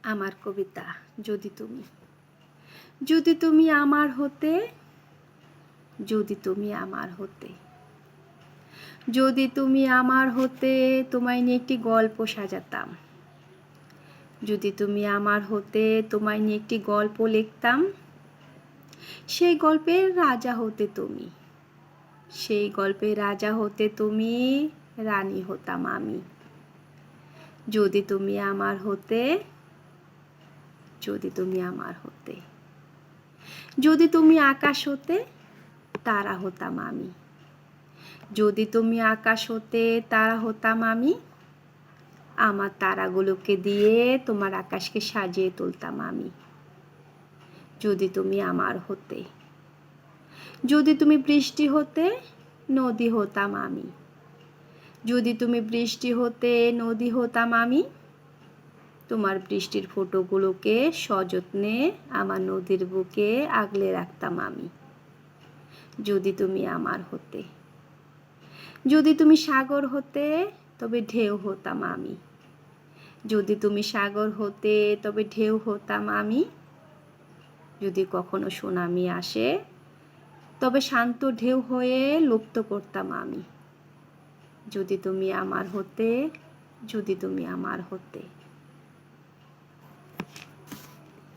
আমার কবিতা যদি তুমি যদি তুমি আমার হতে যদি তুমি আমার হতে যদি তুমি আমার হতে তোমায় নিয়ে একটি গল্প সাজাতাম যদি তুমি আমার হতে তোমায় নিয়ে একটি গল্প লিখতাম সেই গল্পের রাজা হতে তুমি সেই গল্পের রাজা হতে তুমি রানী হতাম আমি যদি তুমি আমার হতে যদি তুমি আমার হতে যদি তুমি আকাশ হতে তারা হতাম আমি যদি তুমি আকাশ হতে তারা হতাম আমি আমার তারাগুলোকে দিয়ে তোমার আকাশকে সাজিয়ে তুলতাম আমি যদি তুমি আমার হতে যদি তুমি বৃষ্টি হতে নদী হতাম আমি যদি তুমি বৃষ্টি হতে নদী হতাম আমি তোমার বৃষ্টির ফোঁটাগুলোকে সযত্নে আমার নদীর বুকে আগলে রাখতাম আমি যদি তুমি আমার হতে যদি তুমি সাগর হতে তবে ঢেউ হতাম আমি যদি তুমি সাগর হতে তবে ঢেউ হতাম আমি যদি কখনো সুনামি আসে তবে শান্ত ঢেউ হয়ে লুপ্ত করতাম আমি যদি তুমি আমার হতে যদি তুমি আমার হতে